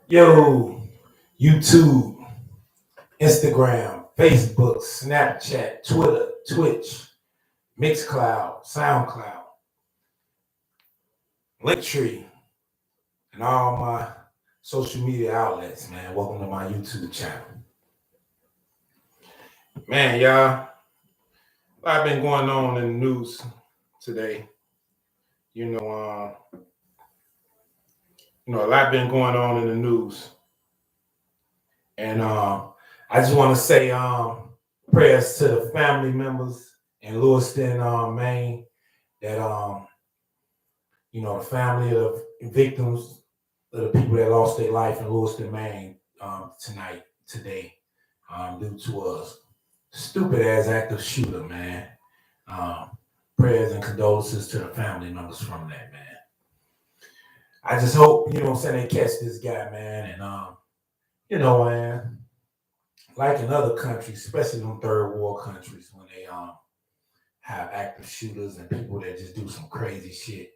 Yo, YouTube, Instagram, Facebook, Snapchat, Twitter, Twitch, Mixcloud, SoundCloud, Linktree, and all my social media outlets, man. Welcome to my YouTube channel. Man, y'all, a lot been going on in the news today. You know, a lot been going on in the news. And I just want to say prayers to the family members in Lewiston, Maine, that the family of the victims of the people that lost their life in Lewiston, Maine, today, due to a stupid ass active shooter, man. Um, Prayers and condolences to the family members from that, man. I just hope, they catch this guy, man. And, man, like in other countries, especially in third world countries, when they have active shooters and people that just do some crazy shit,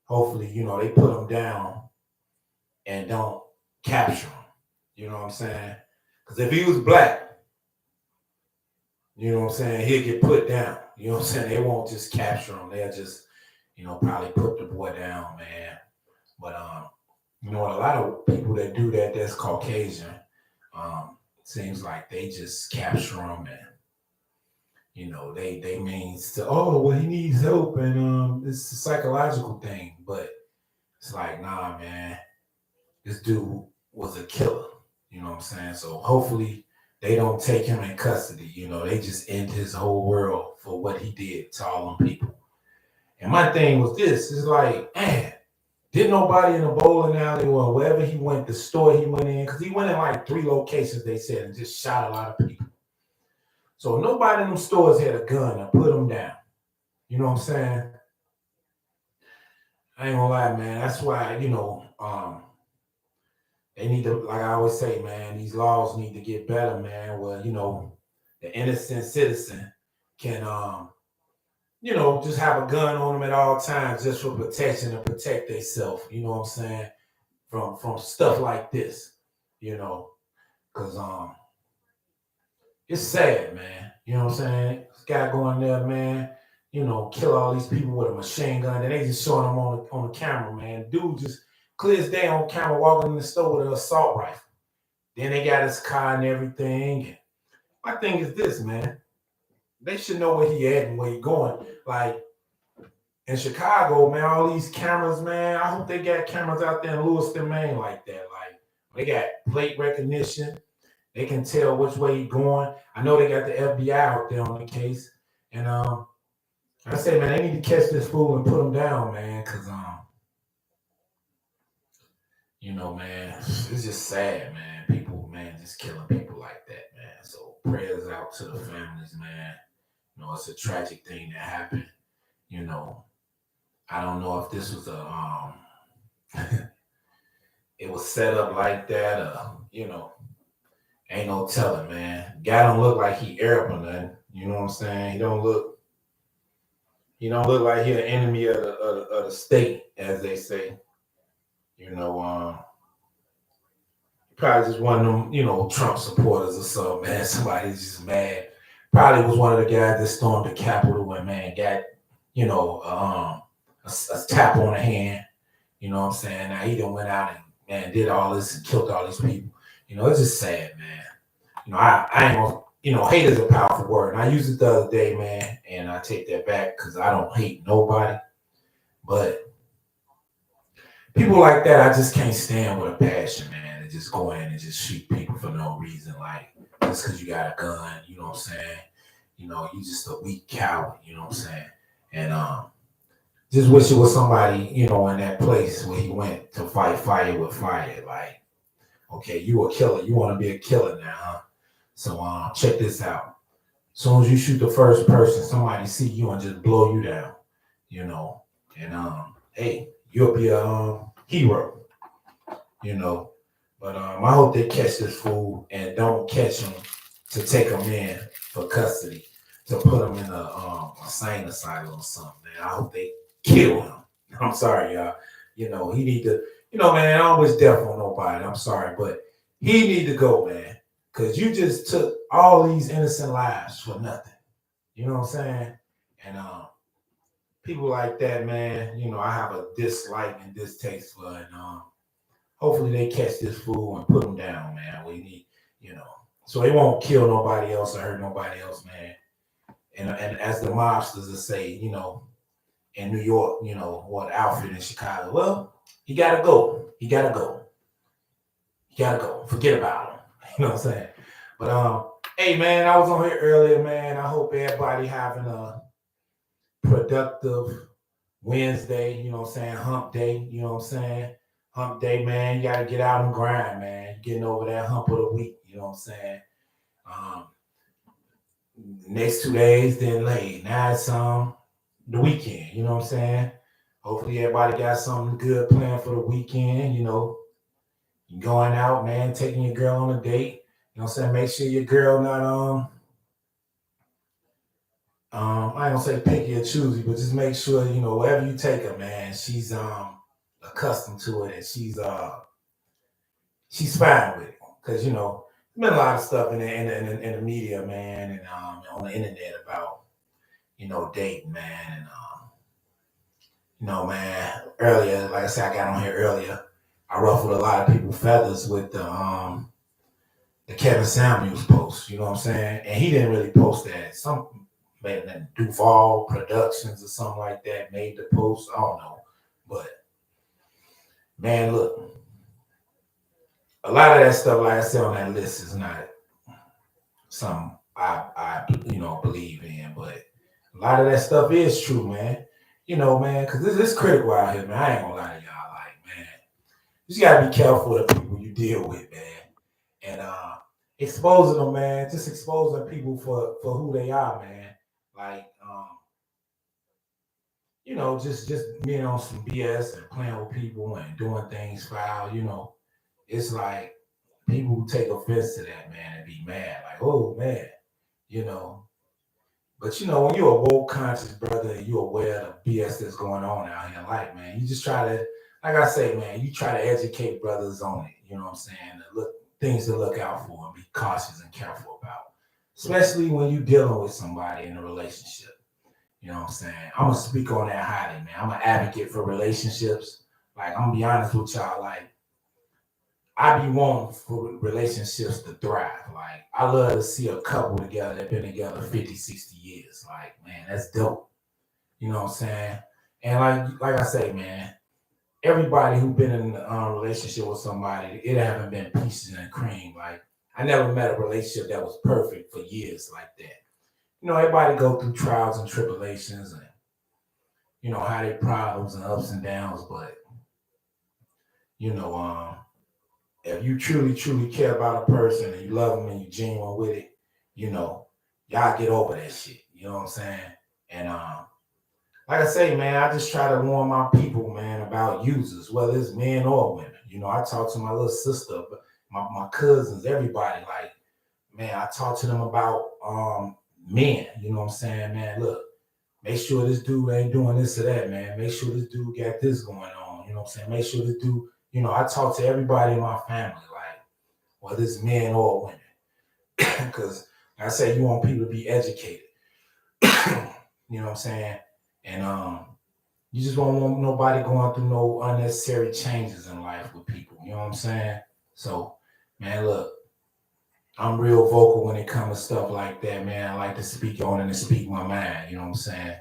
hopefully, they put them down and don't capture him. You know what I'm saying? Because if he was black, he'll get put down. You know what I'm saying? They won't just capture him. They'll just, probably put the boy down, man. But a lot of people that do that, that's Caucasian. Seems like they just capture him and they means to, oh, well, he needs help, and it's a psychological thing. But it's like, nah, man, this dude was a killer. You know what I'm saying? So hopefully they don't take him in custody. They just end his whole world for what he did to all them people. And my thing was this: is like, man, did nobody in the bowling alley or wherever he went, the store he went in, because he went in like 3 locations, they said, and just shot a lot of people. So nobody in them stores had a gun to put them down. You know what I'm saying? I ain't gonna lie, man. That's why, they need to, like I always say, man, these laws need to get better, man. Where, the innocent citizen can, just have a gun on them at all times just for protection and protect themselves. You know what I'm saying? From stuff like this, because it's sad, man. You know what I'm saying? This guy going there, man, kill all these people with a machine gun. And they just showing him on the camera, man. Dude just clear as day on camera walking in the store with an assault rifle. Then they got his car and everything. And my thing is this, man. They should know where he at and where he going. Like in Chicago, man, all these cameras, man. I hope they got cameras out there in Lewiston, Maine, like that. Like they got plate recognition. They can tell which way he's going. I know they got the FBI out there on the case. And I say, man, they need to catch this fool and put him down, man, because man, it's just sad, man. People, man, just killing people like that, man. So prayers out to the families, man. It's a tragic thing that happened. I don't know if this was it was set up like that, ain't no telling, man. Guy don't look like he Arab or nothing. You know what I'm saying? He don't look like he an enemy of the state, as they say. Probably just one of them, Trump supporters or something, man. Somebody's just mad. Probably was one of the guys that stormed the Capitol and, man, got, a tap on the hand. You know what I'm saying? Now he done went out and, man, did all this and killed all these people. It's just sad, man. I ain't gonna, hate is a powerful word. And I used it the other day, man, and I take that back because I don't hate nobody. But people like that, I just can't stand with a passion, man, and just go in and just shoot people for no reason, like just because you got a gun, you know what I'm saying? You just a weak coward, you know what I'm saying? And just wish it was somebody, in that place where he went to fight fire with fire. Like, okay, you a killer. You want to be a killer now, huh? So check this out. As soon as you shoot the first person, somebody see you and just blow you down, and hey, you'll be a hero, you know. But I hope they catch this fool and don't catch him to take him in for custody, to put him in a insane asylum or something. Man, I hope they kill him. I'm sorry, y'all. He need to. Man, I don't wish death on nobody. I'm sorry, but he need to go, man, because you just took all these innocent lives for nothing. You know what I'm saying? And people like that, man, I have a dislike and distaste for, and hopefully they catch this fool and put him down, man. We need, you know, so they won't kill nobody else or hurt nobody else, man. And as the mobsters will say, in New York, what Alfred in Chicago. Well, he gotta go. He gotta go. He gotta go. Forget about him. You know what I'm saying? But hey man, I was on here earlier, man. I hope everybody having a productive Wednesday, you know what I'm saying? Hump day, you know what I'm saying? Hump day, man. You gotta get out and grind, man. You're getting over that hump of the week, you know what I'm saying? Um, Next 2 days, then late. Now it's the weekend, you know what I'm saying? Hopefully everybody got something good planned for the weekend, You going out, man, taking your girl on a date. You know what I'm saying? Make sure your girl not I ain't gonna say picky or choosy, but just make sure, wherever you take her, man, she's accustomed to it and she's fine with it. Cause there's been a lot of stuff in the media, man, and on the internet about, dating, man, and man, earlier, like I said, I got on here earlier. I ruffled a lot of people's feathers with the Kevin Samuels post. You know what I'm saying? And he didn't really post that. Some man that Duval Productions or something like that made the post. I don't know, but man, look, a lot of that stuff, like I said on that list, is not something I believe in, but a lot of that stuff is true, man. Man, because this is critical out here, man. I ain't gonna lie to y'all, like, man, you just gotta be careful with the people you deal with, man, and exposing them, man. Just exposing people for who they are, man. Like, just being on some BS and playing with people and doing things foul. It's like people who take offense to that, man, and be mad, like, oh man, you know. But when you're a woke conscious brother and you're aware of the BS that's going on out here, like, man, you just try to, like I say, man, you try to educate brothers on it. You know what I'm saying? To look things to look out for and be cautious and careful about, especially when you're dealing with somebody in a relationship. You know what I'm saying? I'm gonna speak on that highly, man. I'm an advocate for relationships. Like, I'm gonna be honest with y'all, like, I be wanting for relationships to thrive. Like, I love to see a couple together that been together 50, 60 years. Like, man, that's dope. You know what I'm saying? And like I say, man, everybody who been in a relationship with somebody, it haven't been peaches and cream. Like, I never met a relationship that was perfect for years like that. Everybody go through trials and tribulations and how they problems and ups and downs, but you know, if you truly, truly care about a person and you love them and you genuine with it, y'all get over that shit. You know what I'm saying? And like I say, man, I just try to warn my people, man, about users, whether it's men or women. I talk to my little sister, my cousins, everybody. Like, man, I talk to them about men. You know what I'm saying, man? Look, make sure this dude ain't doing this or that, man. Make sure this dude got this going on. You know what I'm saying? Make sure this dude, I talk to everybody in my family, like, whether it's men or women. Because I say you want people to be educated. You know what I'm saying? And you just don't want nobody going through no unnecessary changes in life with people. You know what I'm saying? So, man, look, I'm real vocal when it comes to stuff like that, man. I like to speak on it and speak my mind. You know what I'm saying?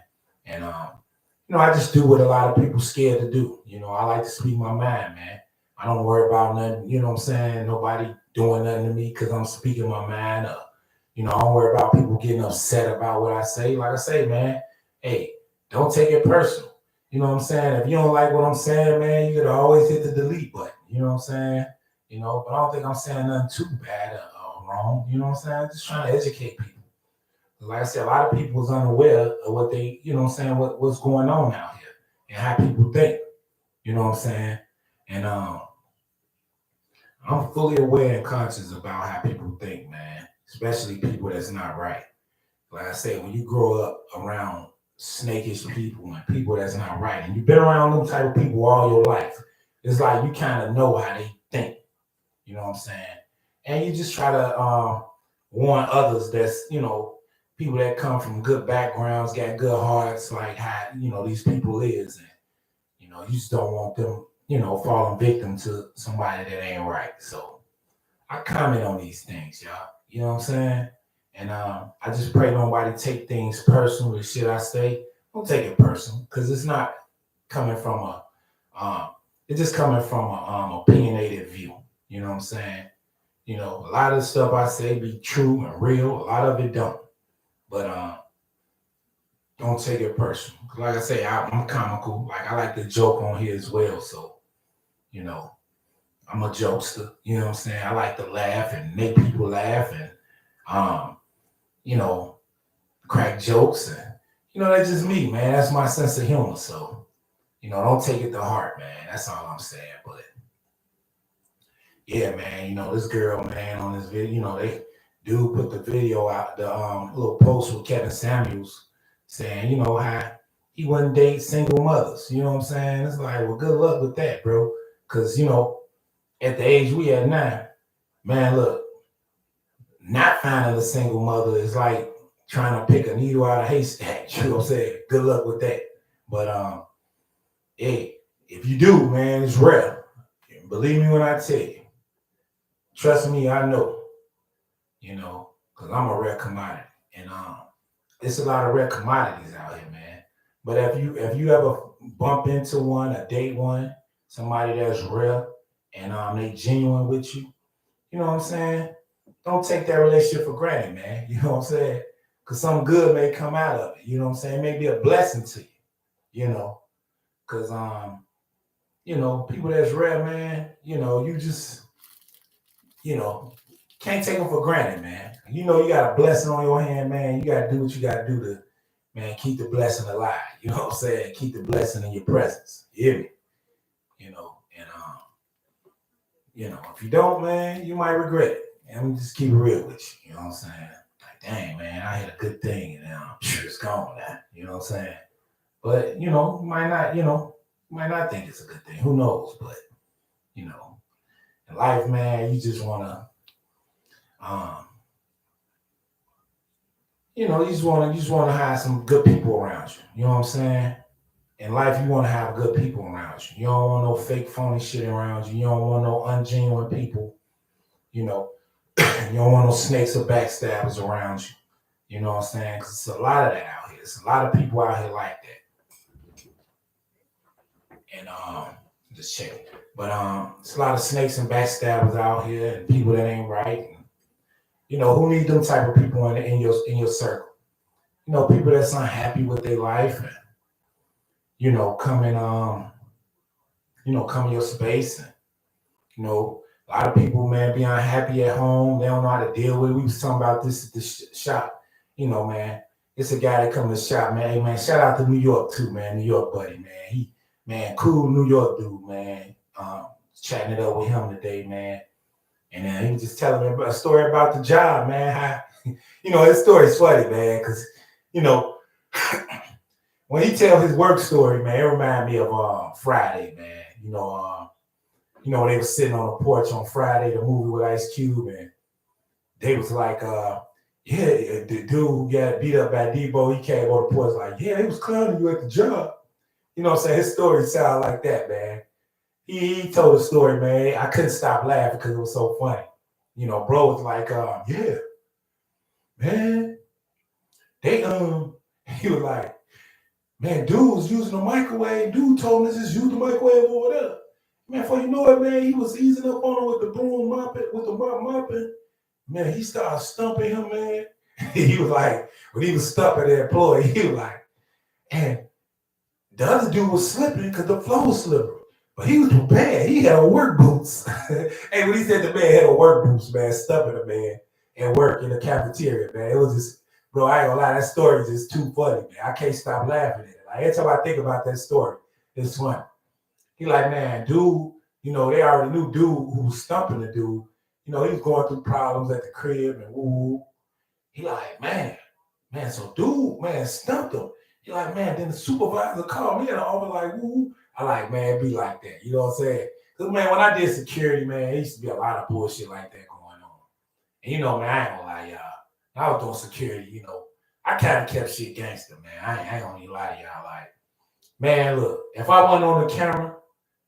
And I just do what a lot of people scared to do. I like to speak my mind, man. I don't worry about nothing. You know what I'm saying? Nobody doing nothing to me because I'm speaking my mind up. I don't worry about people getting upset about what I say. Like I say, man, hey, don't take it personal. You know what I'm saying? If you don't like what I'm saying, man, you could always hit the delete button. You know what I'm saying? But I don't think I'm saying nothing too bad or wrong. You know what I'm saying? I'm just trying to educate people. Like I said, a lot of people is unaware of what they, what's going on out here and how people think. You know what I'm saying? And I'm fully aware and conscious about how people think, man, especially people that's not right. Like I say, when you grow up around snakish people and people that's not right, and you've been around them type of people all your life, it's like you kind of know how they think. You know what I'm saying? And you just try to warn others that's, people that come from good backgrounds, got good hearts, like how, these people is. And, you just don't want them, falling victim to somebody that ain't right. So I comment on these things, y'all. You know what I'm saying? And I just pray nobody take things personal. The shit I say, don't take it personal, because it's not coming from um, it's just coming from a opinionated view. You know what I'm saying? A lot of the stuff I say be true and real. A lot of it don't. But don't take it personal. Like I say, I'm comical. Like I like to joke on here as well. So, you know, I'm a jokester. You know what I'm saying? I like to laugh and make people laugh and um, you know, crack jokes and that's just me, man. That's my sense of humor. So, don't take it to heart, man. That's all I'm saying. But yeah, man, this girl, man, on this video, they dude put the video out, the little post with Kevin Samuels saying, how he wouldn't date single mothers. You know what I'm saying? It's like, well, good luck with that, bro. Cause at the age we at now, man, look, not finding a single mother is like trying to pick a needle out of a haystack. You know what I'm saying? Good luck with that. But hey, if you do, man, it's rare. Believe me when I tell you. Trust me, I know. Because I'm a rare commodity. And it's a lot of rare commodities out here, man. But if you ever bump into one, or date one, somebody that's rare and they genuine with you, you know what I'm saying? Don't take that relationship for granted, man. You know what I'm saying? Because something good may come out of it. You know what I'm saying? It may be a blessing to you. Because people that's rare, man, you just, you know, can't take them for granted, man. You got a blessing on your hand, man. You got to do what you got to do to, man, keep the blessing alive. You know what I'm saying? Keep the blessing in your presence. You hear me? And if you don't, man, you might regret it. And I'm just keep it real with you. You know what I'm saying? Like, dang, man, I had a good thing and now it's gone now. You know what I'm saying? But you might not think it's a good thing. Who knows? But in life, man, you just wanna um, you just wanna have some good people around you. You know what I'm saying? In life, you want to have good people around you. You don't want no fake, phony shit around you. You don't want no ungenuine people. You know, you don't want no snakes or backstabbers around you. You know what I'm saying? Because it's a lot of that out here. It's a lot of people out here like that. And just check it. But it's a lot of snakes and backstabbers out here, and people that ain't right. And, who need them type of people in your circle? People that's unhappy with their life, and come in come in your space. And a lot of people, man, be unhappy at home. They don't know how to deal with it. We was talking about this at the shop. Man, it's a guy that come to the shop, man. Hey, man, shout out to New York too, man. New York buddy, man. Cool New York dude, man. Chatting it up with him today, man. And then he was just telling me a story about the job, man. How, his story's funny, man, because, when he tell his work story, man, it remind me of Friday, man. They was sitting on the porch on Friday, the movie with Ice Cube, and they was like, yeah, the dude who got beat up by Debo, he came on the porch like, yeah, he was clowning you at the job. You know what I'm saying? His story sound like that, man. He told a story, man. I couldn't stop laughing because it was so funny. Bro was like, yeah, man, they he was like, man, dude was using the microwave. Dude told him to just use the microwave over there. Man, before you know it, man, he was easing up on him with the broom mopping, with the mop mopping. Man, he started stumping him, man. He was like, when he was stumping the employee, he was like, and the other dude was slipping because the floor was slippery. But he was prepared. He had on work boots. Hey, when he said the man had on work boots, man, stumping a man and work in the cafeteria, man. It was just, bro, I ain't gonna lie, that story is just too funny, man. I can't stop laughing at it. Like, every time I think about that story, it's funny. He like, man, dude, they already knew dude who was stumping the dude. He was going through problems at the crib and woo. He like, man, so dude, man, stumped him. He like, man, then the supervisor called me and I was like, woo, I like, man, be like that. You know what I'm saying? Cause man, when I did security, man, it used to be a lot of bullshit like that going on. And you know, man, I ain't gonna lie, y'all. When I was doing security, I kind of kept shit gangster, man. I ain't gonna even lie to y'all. Like, man, look, if I wasn't on the camera,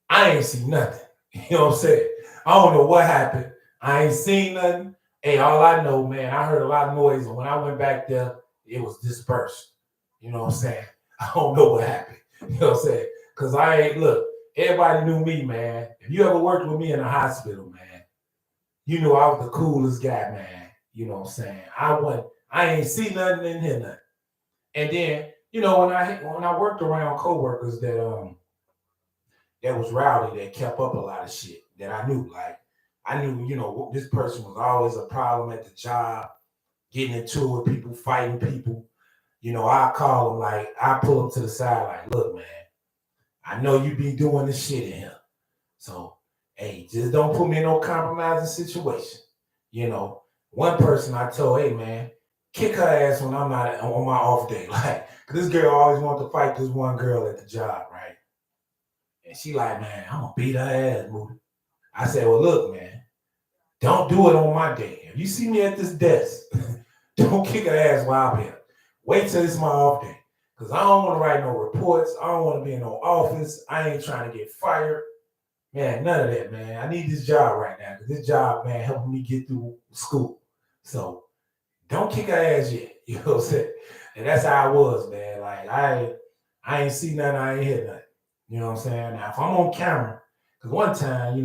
I ain't see nothing. You know what I'm saying? I don't know what happened. I ain't seen nothing. Hey, all I know, man, I heard a lot of noise, and when I went back there, it was dispersed. You know what I'm saying? I don't know what happened. You know what I'm saying? Because I ain't, look, everybody knew me, man. If you ever worked with me in the hospital, man, you know I was the coolest guy, man. You know what I'm saying? I ain't see nothing and hear nothing. And then, when I worked around coworkers that was rowdy, that kept up a lot of shit that I knew. Like I knew, this person was always a problem at the job, getting into it with people, fighting people. I call them, like I pull them to the side, like, look, man, I know you be doing this shit in here. So, hey, just don't put me in no compromising situation. You know, one person I told, hey man, kick her ass when I'm not on my off day. Like, this girl always wanted to fight this one girl at the job, right? And she like, man, I'm gonna beat her ass, Moody. I said, well, look, man, don't do it on my day. If you see me at this desk, don't kick her ass while I'm here. Wait till it's my off day. Because I don't want to write no reports. I don't want to be in no office. I ain't trying to get fired. Man, none of that, man. I need this job right now. Because this job, man, helping me get through school. So don't kick her ass yet. You know what I'm saying? And that's how I was, man. Like, I ain't see nothing. I ain't hear nothing. You know what I'm saying? Now, if I'm on camera, because one time,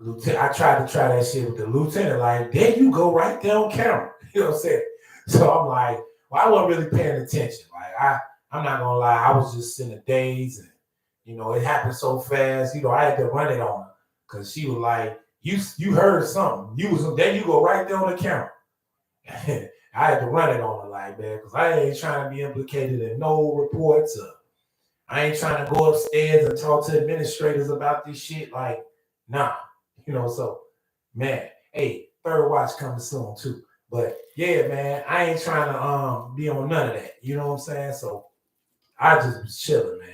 Lieutenant, I tried to try that shit with the lieutenant. Like, there you go, right there on camera. You know what I'm saying? So I'm like, well, I wasn't really paying attention. Like, I'm not gonna lie, I was just in the daze, and it happened so fast. I had to run it on her because she was like, you heard something. You was there. You go right there on the camera. I had to run it on her, like, man, because I ain't trying to be implicated in no reports. I ain't trying to go upstairs and talk to administrators about this shit. Like, nah. So, man, hey, third watch coming soon too. But yeah, man, I ain't trying to be on none of that. You know what I'm saying? So I just was chilling, man.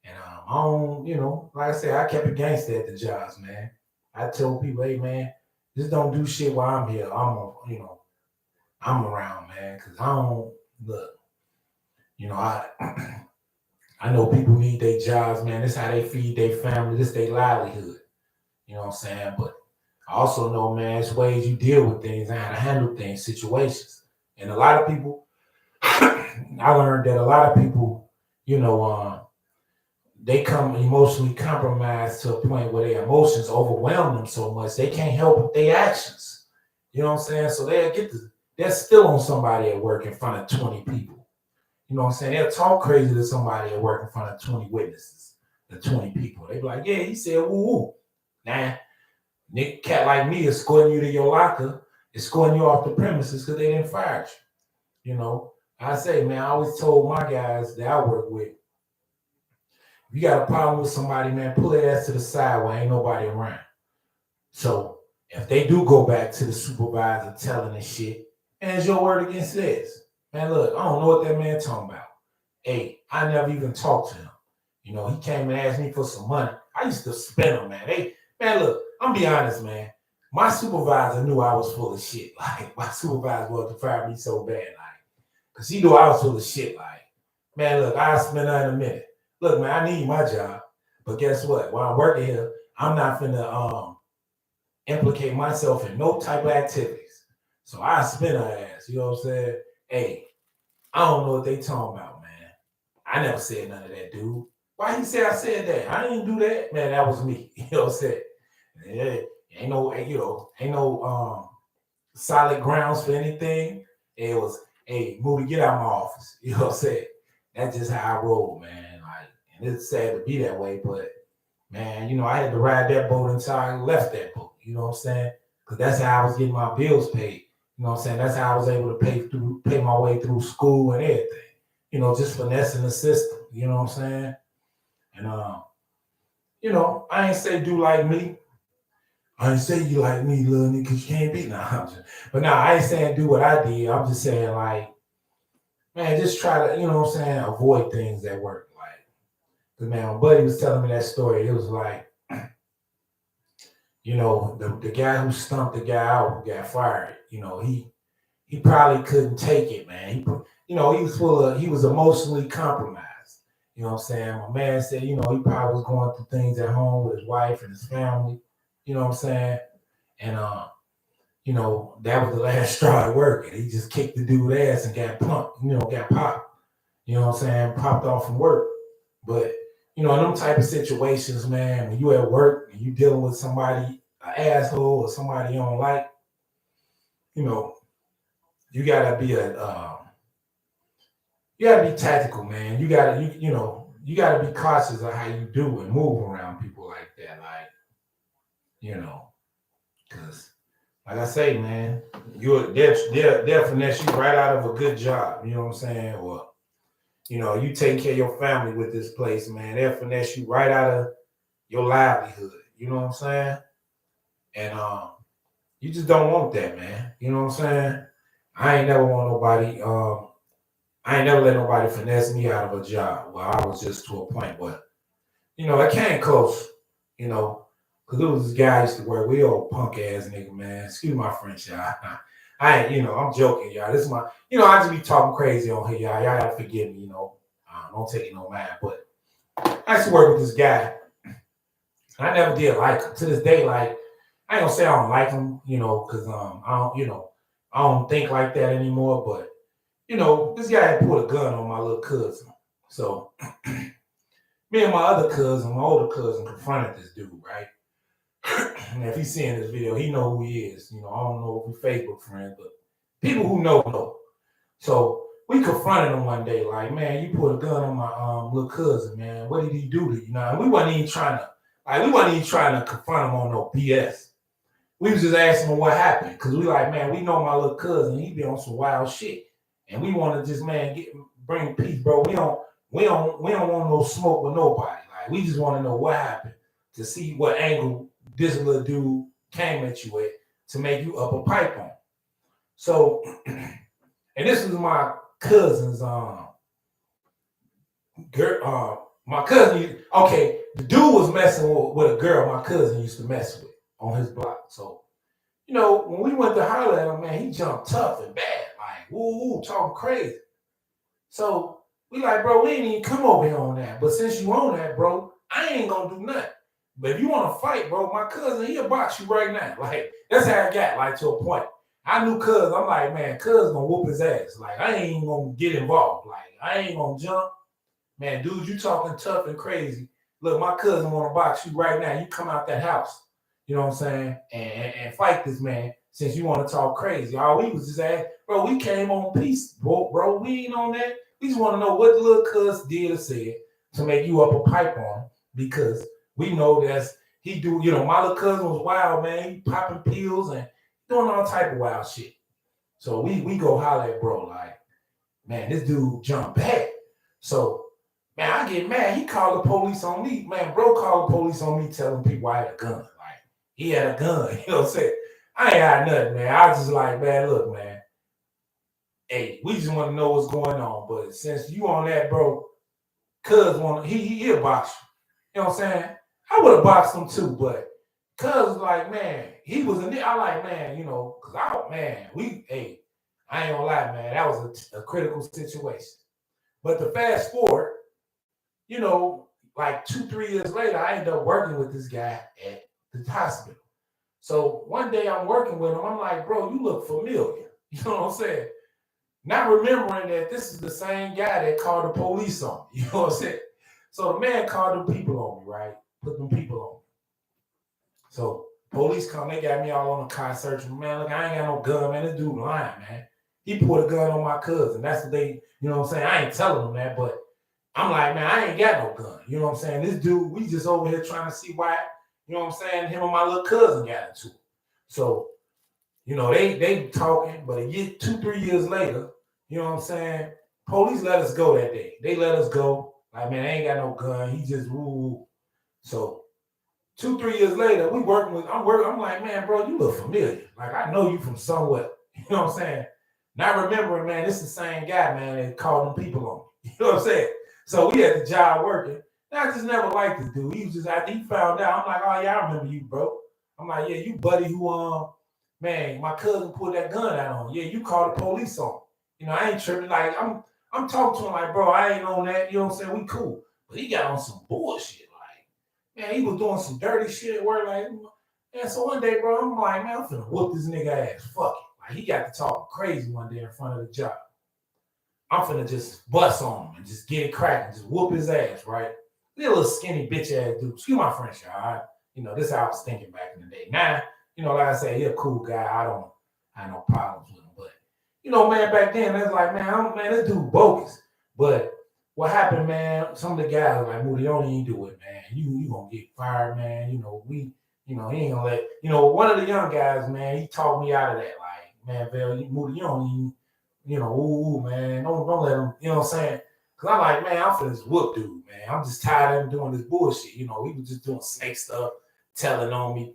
And I don't, like I said, I kept it gangster at the jobs, man. I told people, hey, man, just don't do shit while I'm here. I'm around, man, because I don't look. I I know people need their jobs, man. This is how they feed their family. This is their livelihood. You know what I'm saying? But I also know, man, it's ways you deal with things and how to handle things, situations. And a lot of people, I learned that a lot of people, they come emotionally compromised to a point where their emotions overwhelm them so much they can't help their actions. You know what I'm saying? So they're still on somebody at work in front of 20 people. You know what I'm saying? They'll talk crazy to somebody at work in front of 20 witnesses, the 20 people. They be like, yeah, he said, woo woo. Nah, Nick, cat like me is escorting you to your locker, escorting you off the premises because they didn't fire you. I say, man, I always told my guys that I work with, if you got a problem with somebody, man, pull their ass to the side where ain't nobody around. So if they do go back to the supervisor telling this shit, and it's your word against theirs. Man, look, I don't know what that man talking about. Hey, I never even talked to him. He came and asked me for some money. I used to spend him, man. Man, look, I'm be honest, man. My supervisor knew I was full of shit. Like, my supervisor wanted to fire me so bad, like, because he knew I was full of shit. Like, man, look, I'll spend her in a minute. Look, man, I need my job. But guess what? While I'm working here, I'm not finna implicate myself in no type of activities. So I spin her ass. You know what I'm saying? Hey, I don't know what they talking about, man. I never said none of that, dude. Why he say I said that? I didn't do that. Man, that was me. You know what I'm saying? Yeah, ain't no solid grounds for anything. It was, hey, Moody, get out of my office. You know what I'm saying? That's just how I roll, man. Like, and it's sad to be that way, but man, I had to ride that boat until I left that boat. You know what I'm saying? Because that's how I was getting my bills paid. You know what I'm saying? That's how I was able to pay my way through school and everything. Just finessing the system. You know what I'm saying? And I ain't say do like me. I ain't say you like me, little nigga, because you can't beat now. But now I ain't saying do what I did. I'm just saying, like, man, just try to, avoid things at work. Like, Because man, my buddy was telling me that story. It was like, the guy who stumped the guy out who got fired, he probably couldn't take it, man. He was emotionally compromised. You know what I'm saying? My man said, he probably was going through things at home with his wife and his family. You know what I'm saying? And that was the last straw at work. And he just kicked the dude's ass and got pumped, got popped. You know what I'm saying? Popped off from work. But in them type of situations, man, when you at work and you dealing with somebody, an asshole or somebody you don't like, you know, you gotta be tactical, man. You gotta be cautious of how you do and move around people like that. Like, because like I say, man, they'll finesse you right out of a good job. You know what I'm saying? Or you take care of your family with this place, man. They'll finesse you right out of your livelihood. You know what I'm saying? And you just don't want that, man. You know what I'm saying? I ain't never want nobody. I ain't never let nobody finesse me out of a job. Well, I was just to a point where, it came close. Because it was this guy I used to work with, old punk ass nigga, man. Excuse my French, y'all. I ain't, I'm joking, y'all. This is my, I just be talking crazy on here, y'all. Y'all gotta forgive me, don't take it no mind. But I used to work with this guy. I never did like him. To this day, like, I ain't gonna say I don't like him, because I don't think like that anymore. But this guy had put a gun on my little cousin. So me and my other cousin, my older cousin, confronted this dude, right? And if he's seeing this video, he know who he is. I don't know if we're Facebook friends, but people who know. So we confronted him one day, like, man, you put a gun on my little cousin, man. What did he do to you? And we wasn't even trying to confront him on no BS. We was just asking him what happened. Because we like, man, we know my little cousin, he be on some wild shit. And we want to just, man, bring peace, bro. We don't want no smoke with nobody. Like, we just want to know what happened to see what angle this little dude came at you at to make you up a pipe on. So, and this was my cousin's girl. My cousin, okay, the dude was messing with a girl my cousin used to mess with on his block. So, when we went to holler at him, man, he jumped tough and bad, like, woo, talking crazy. So we like, bro, we ain't even come over here on that. But since you on that, bro, I ain't gonna do nothing. But if you want to fight, bro, my cousin, he'll box you right now. Like, that's how I got, like, to a point. I knew cuz, I'm like, man, cuz gonna whoop his ass. Like, I ain't gonna get involved. Like, I ain't gonna jump. Man, dude, you talking tough and crazy. Look, my cousin wanna box you right now. You come out that house. You know what I'm saying? And fight this man since you want to talk crazy. All we was just asking, bro, we came on peace, bro. We ain't on that. We just want to know what the little cuz did or said to make you up a pipe on him, because we know he do, my little cousin was wild, man. He popping pills and doing all type of wild shit. So we go holler at bro, like, man, this dude jumped back. So, man, I get mad. He called the police on me. Man, bro called the police on me telling people I had a gun. Like, he had a gun. You know what I'm saying? I ain't got nothing, man. I was just like, man, look, man. Hey, we just want to know what's going on. But since you on that, bro, cuz he'll box you. You know what I'm saying? I would have boxed him too, but cuz like, man, he was in there. I like, man, because I ain't gonna lie, man, that was a critical situation. But to fast forward, like 2-3 years later, I ended up working with this guy at the hospital. So one day I'm working with him. I'm like, bro, you look familiar. You know what I'm saying? Not remembering that this is the same guy that called the police on me. You know what I'm saying? So the man called them people on me, right? Put them people on me. So police come, they got me all on the car searching. Man, look, I ain't got no gun, man. This dude lying, man. He put a gun on my cousin. That's what they, you know what I'm saying? I ain't telling them that, but I'm like, man, I ain't got no gun. You know what I'm saying? This dude, we just over here trying to see why, you know what I'm saying, him and my little cousin got into it. So, they talking, but 2-3 years later, you know what I'm saying, police let us go that day. They let us go. Like, man, I ain't got no gun. He just ruled. So 2-3 years later, I'm like, man, bro, you look familiar. Like, I know you from somewhere. You know what I'm saying? Not remembering, man, this is the same guy, man, that called them people on me. You know what I'm saying? So we at the job working. And I just never liked this dude. He was just after he found out. I'm like, oh yeah, I remember you, bro. I'm like, yeah, you buddy who man, my cousin put that gun out on. Yeah, you called the police on. I ain't tripping. Like I'm talking to him like, bro, I ain't on that. You know what I'm saying? We cool. But he got on some bullshit. Like, man, he was doing some dirty shit at work. Like, and so one day, bro, I'm like, man, I'm finna whoop this nigga ass. Fuck it. Like, he got to talking crazy one day in front of the job. I'm finna just bust on him and just get it cracking, just whoop his ass, right? Little skinny bitch ass dude. Excuse my French, all right? This is how I was thinking back in the day. Now, like I said, he a cool guy. I have no problems with him. But, man, back then, it's like, man, this dude bogus. But what happened, man, some of the guys were like, Moody, don't even do it, man. You gonna get fired, man. He ain't gonna let, one of the young guys, man, he talked me out of that. Like, man, Moody, you don't even, ooh, man, don't let him, you know what I'm saying? Cause I'm like, man, I'm finna this whoop dude, man. I'm just tired of him doing this bullshit. He was just doing snake stuff, telling on me,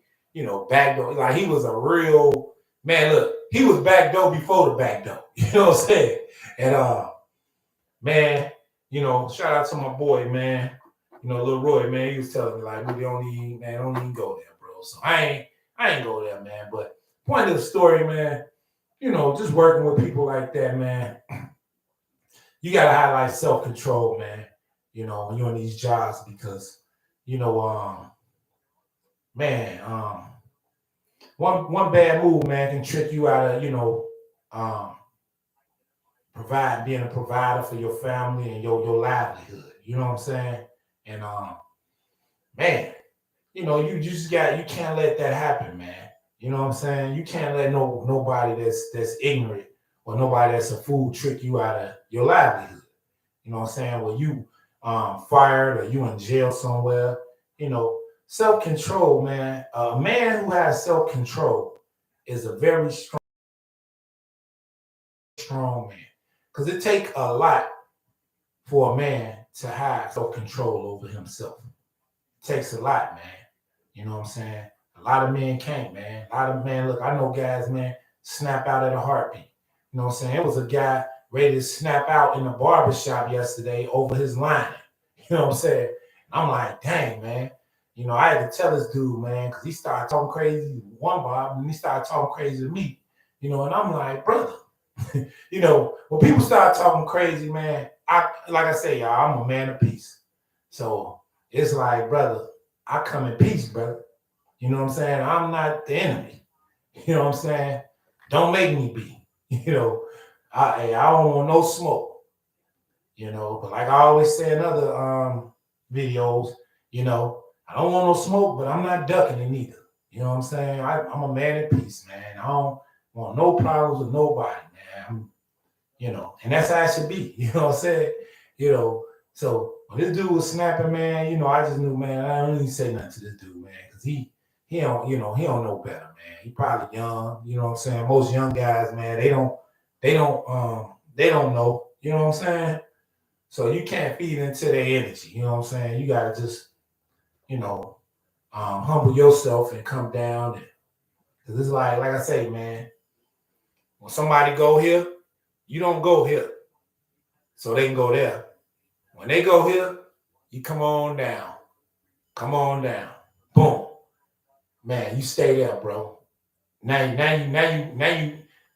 backdoor. Like he was a real man. Look, he was backdoor before the backdoor. You know what I'm saying? And man, shout out to my boy, man. Lil Roy, man. He was telling me like, we don't even go there, bro. So I ain't go there, man. But point of the story, man. Just working with people like that, man. You gotta highlight self-control, man. When you're in these jobs because, man, one bad move, man, can trick you out of, um, being a provider for your family and your livelihood. You know what I'm saying? And man, you can't let that happen, man. You know what I'm saying? You can't let nobody that's ignorant or nobody that's a fool trick you out of your livelihood. You know what I'm saying? Well, you fired or you in jail somewhere. Self-control, man. A man who has self-control is a very strong man. Because it takes a lot for a man to have self-control over himself. It takes a lot, man. You know what I'm saying? A lot of men can't, man. A lot of men, look, I know guys, man, snap out at a heartbeat. You know what I'm saying? It was a guy ready to snap out in the barbershop yesterday over his line. You know what I'm saying? I'm like, dang, man. I had to tell this dude, man, because he started talking crazy to one barber, and he started talking crazy to me. And I'm like, brother, when people start talking crazy, man, like I say, y'all, I'm a man of peace. So it's like, brother, I come in peace, brother. You know what I'm saying? I'm not the enemy. You know what I'm saying? Don't make me be. I don't want no smoke. But like I always say in other videos, I don't want no smoke, but I'm not ducking it either. You know what I'm saying? I'm a man of peace, man. I don't want no problems with nobody, man. And that's how it should be. You know what I'm saying? So when this dude was snapping, man, I just knew, man, I don't even say nothing to this dude, man, because he don't, he don't know better, man. He probably young, you know what I'm saying? Most young guys, man, they don't know, you know what I'm saying? So you can't feed into their energy, you know what I'm saying? You gotta just, humble yourself and come down. Because it's like I say, man, when somebody go here, you don't go here. So they can go there. When they go here, you come on down. Come on down. Boom. Man, you stay there, bro. Now you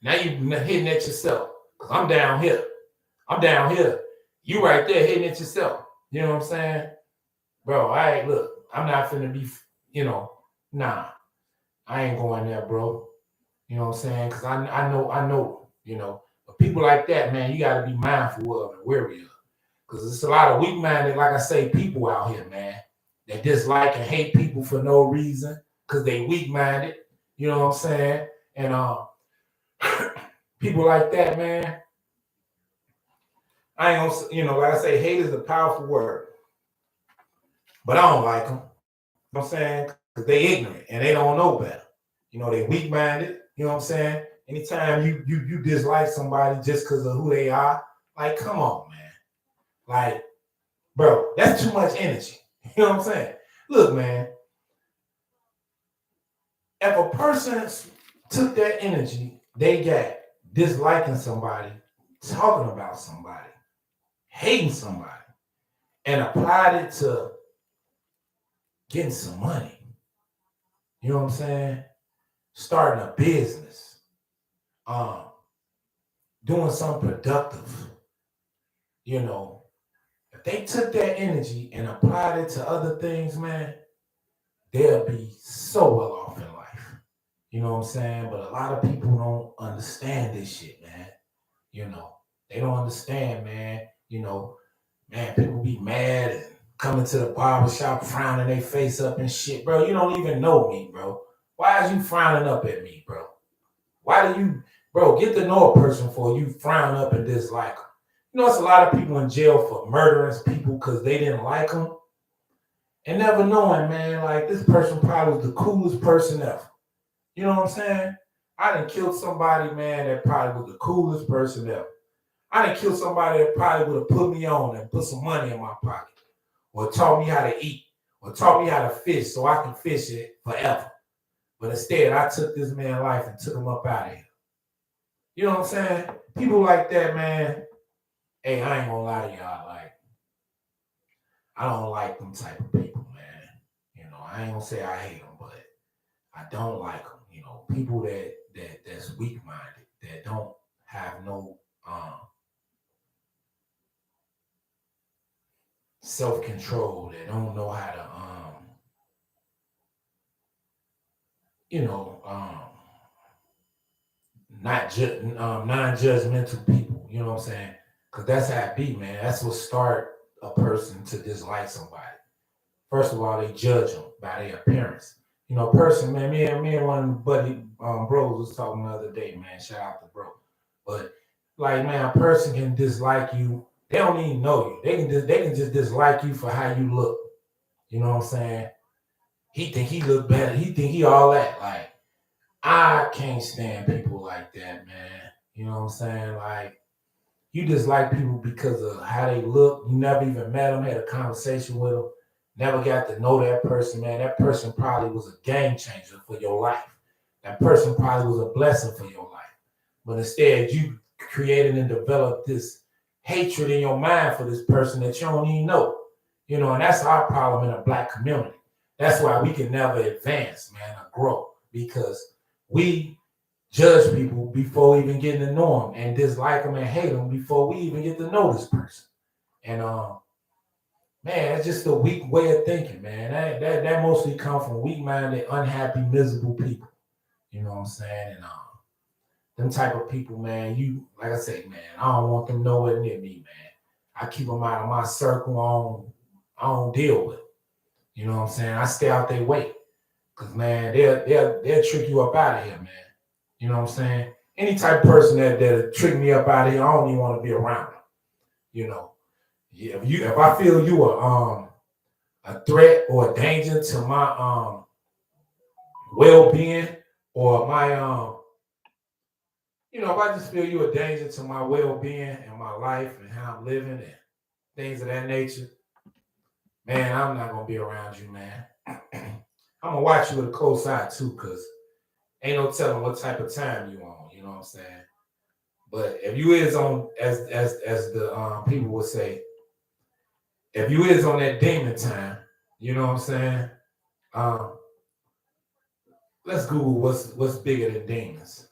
hitting at yourself. Cause I'm down here. I'm down here. You right there hitting at yourself. You know what I'm saying? Bro, look, I'm not finna be, nah. I ain't going there, bro. You know what I'm saying? Cause I know, but people like that, man, you gotta be mindful of and wary of. Because it's a lot of weak-minded, like I say, people out here, man, that dislike and hate people for no reason because they weak-minded. You know what I'm saying? And people like that, man, I ain't gonna, like I say, hate is a powerful word. But I don't like them. You know what I'm saying? Because they ignorant and they don't know better. They weak-minded. You know what I'm saying? Anytime you dislike somebody just because of who they are, like, come on, man. Like, bro, that's too much energy. You know what I'm saying? Look, man, if a person took that energy they got disliking somebody, talking about somebody, hating somebody, and applied it to getting some money. You know what I'm saying? Starting a business, um, doing something productive. You know, if they took that energy and applied it to other things, man, they'll be so well off in life. You know what I'm saying? But a lot of people don't understand this shit, man. You know, they don't understand, man. You know, man, people be mad and coming to the barber shop frowning their face up and shit, bro. You don't even know me, bro. Why is you frowning up at me, bro? Why do you, bro, get to know a person before you frown up and dislike them? You know, it's a lot of people in jail for murdering people because they didn't like them. And never knowing, man, like this person probably was the coolest person ever. You know what I'm saying? I done killed somebody, man, that probably was the coolest person ever. I done killed somebody that probably would have put me on and put some money in my pocket, or taught me how to eat, or taught me how to fish so I can fish it forever. But instead, I took this man's life and took him up out of here. You know what I'm saying? People like that, man. Hey, I ain't gonna lie to y'all. Like, I don't like them type of people, man. You know, I ain't gonna say I hate them, but I don't like them. You know, people that's weak minded, that don't have no self control, that don't know how to you know not non-judgmental people. You know what I'm saying? Because that's how it be, man. That's what start a person to dislike somebody. First of all, they judge them by their appearance. You know, a person, man. Me and one of the buddy bros was talking the other day, man. Shout out to bro. But like, man, a person can dislike you. They don't even know you. They can just dislike you for how you look. You know what I'm saying? He think he look better. He think he all that. Like, I can't stand people like that, man. You know what I'm saying? Like, you just like people because of how they look. You never even met them, had a conversation with them, never got to know that person, man. That person probably was a game changer for your life. That person probably was a blessing for your life. But instead, you created and developed this hatred in your mind for this person that you don't even know. You know, and that's our problem in a black community. That's why we can never advance, man, or grow, because we judge people before we even getting to know them, and dislike them and hate them before we even get to know this person. And man, it's just a weak way of thinking, man. That mostly come from weak-minded, unhappy, miserable people. You know what I'm saying? And them type of people, man, you like I say, man, I don't want them nowhere near me, man. I keep them out of my circle. I don't deal with. It. You know what I'm saying? I stay out their way. Cause man, they'll trick you up out of here, man. You know what I'm saying? Any type of person that trick me up out of here, I don't even want to be around them. You know, yeah, if I feel you are a threat or a danger to my well being, or my you know, if I just feel you a danger to my well being and my life and how I'm living and things of that nature, man, I'm not gonna be around you, man. I'm gonna watch you with a close eye too, cause ain't no telling what type of time you on. You know what I'm saying? But if you is on, as the people would say, if you is on that demon time, you know what I'm saying? Um, let's Google what's bigger than demons.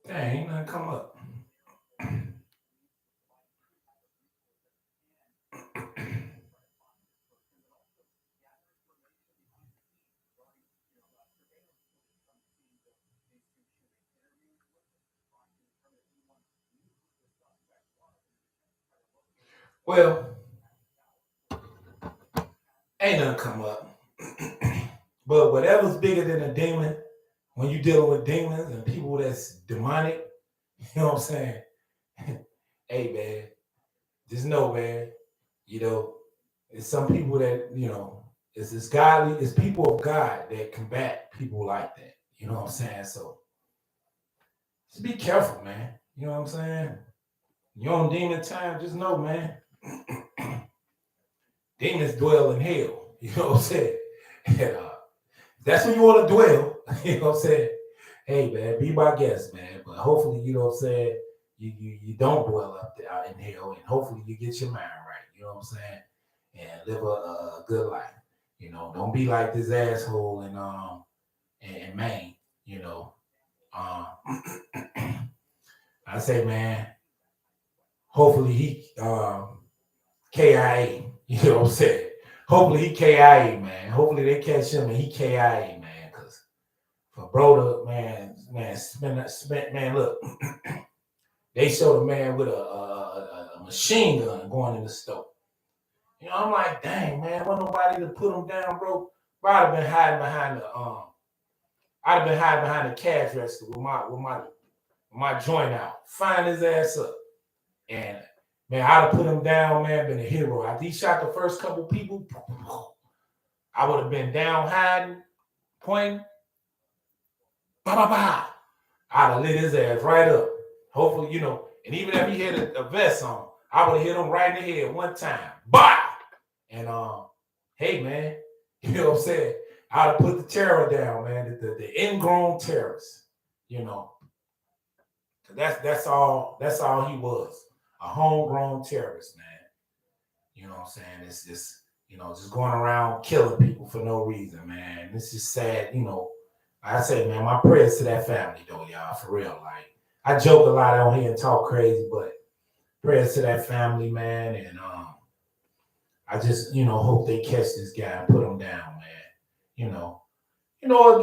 Dang, ain't nothing come up. Well, ain't nothing come up. But whatever's bigger than a demon, when you dealing with demons and people that's demonic, You know what I'm saying? Hey man, just know, man, you know, it's some people that, it's godly, it's people of God that combat people like that. You know what I'm saying? So just be careful, man. You know what I'm saying? You're on demon time, just know, man, demons dwell in hell. You know what I'm saying? And, that's where you want to dwell. You know what I'm saying? Hey man, be my guest, man. But hopefully, you know what I'm saying, you don't dwell up there out in hell, and hopefully you get your mind right. You know what I'm saying? And live a good life. You know, don't be like this asshole in Maine. You know, um, I say, man, hopefully he KIA. You know what I'm saying? Hopefully he KIA, man. Hopefully they catch him and he KIA, man. Cause for bro to man, look, they showed a man with a machine gun going in the store. You know, I'm like, dang, man, wasn't nobody to put him down, bro. I'd have been hiding behind the cash register with my joint out, find his ass up, and man, I'd have put him down, man, been a hero. After he shot the first couple people, I would have been down hiding, pointing, bah, bah, bah. I'd have lit his ass right up. Hopefully, and even if he had a vest on, I would have hit him right in the head one time. Bah! And hey man, you know what I'm saying? I'd have put the terror down, man. The ingrown terrorist, you know. That's all he was. A homegrown terrorist, man. You know what I'm saying? It's just, just going around killing people for no reason, man. This is sad, Like I say, man, my prayers to that family, though, y'all, for real. Like, I joke a lot on here and talk crazy, but prayers to that family, man. And I just, hope they catch this guy and put him down, man.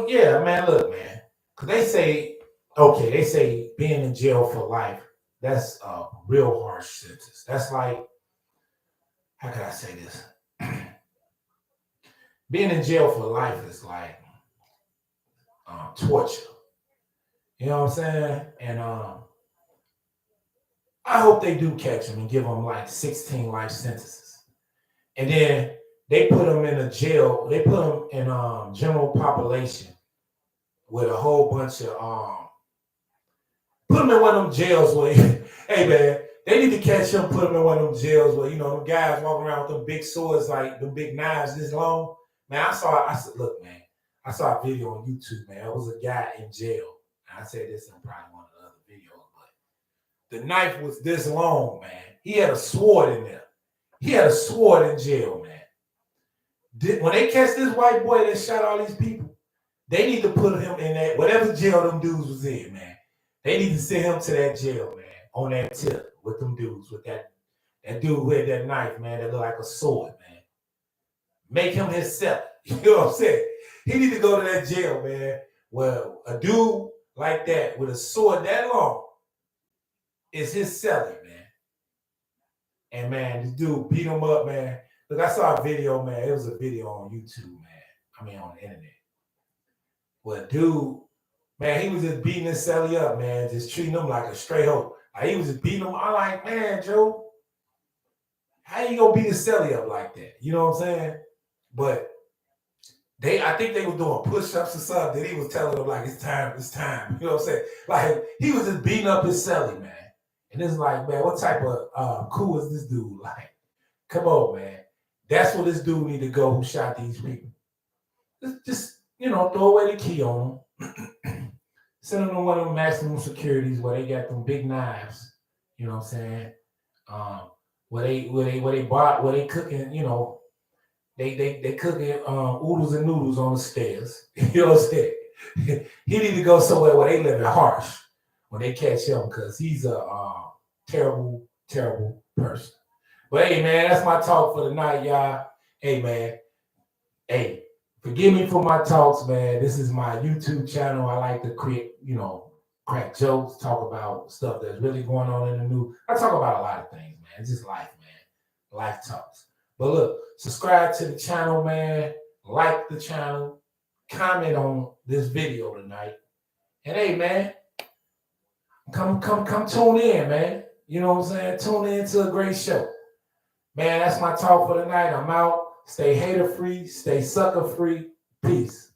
Yeah, man, look, man. Because they say being in jail for life, that's a real harsh sentence. That's like, how can I say this? Being in jail for life is like torture. You know what I'm saying? And I hope they do catch him and give him like 16 life sentences. And then they put him in a jail. They put him in general population with a whole bunch of put him in one of them jails where hey man, they need to catch him, put him in one of them jails where them guys walking around with them big swords, like them big knives this long. Man, I said, look, man, I saw a video on YouTube, man. It was a guy in jail. And I said this in probably one of the other videos, but the knife was this long, man. He had a sword in there. He had a sword in jail, man. When they catch this white boy that shot all these people, they need to put him in that, whatever jail them dudes was in, man. They need to send him to that jail, man, on that tip with them dudes, with that dude who had that knife, man, that looked like a sword, man. Make him his celly. You know what I'm saying? He need to go to that jail, man, where a dude like that with a sword that long is his celly, man. And man, this dude beat him up, man. Look, I saw a video, man. It was a video on YouTube, man. I mean, on the internet. Well, dude, man, he was just beating his celly up, man, just treating him like a straight hoe. Like, he was just beating him. I'm like, man, Joe, how you gonna beat his celly up like that? You know what I'm saying? But I think they were doing push-ups or something. He was telling them like, it's time. You know what I'm saying? Like, he was just beating up his celly, man. And it's like, man, what type of cool is this dude? Like, come on, man. That's what this dude need to go who shot these people. Just throw away the key on them. Send them to one of them maximum securities where they got them big knives. You know what I'm saying? Where they cooking, they cooking oodles and noodles on the stairs. You know what I'm saying? He need to go somewhere where they living harsh when they catch him, because he's a terrible, terrible person. But hey, man, that's my talk for the night, y'all. Hey, man. Hey, forgive me for my talks, man. This is my YouTube channel. I like to create, crack jokes, talk about stuff that's really going on in the news. I talk about a lot of things, man. It's just life, man. Life talks. But look, subscribe to the channel, man. Like the channel. Comment on this video tonight. And hey, man, Come tune in, man. You know what I'm saying? Tune in to a great show. Man, that's my talk for tonight. I'm out. Stay hater free, stay sucker free. Peace.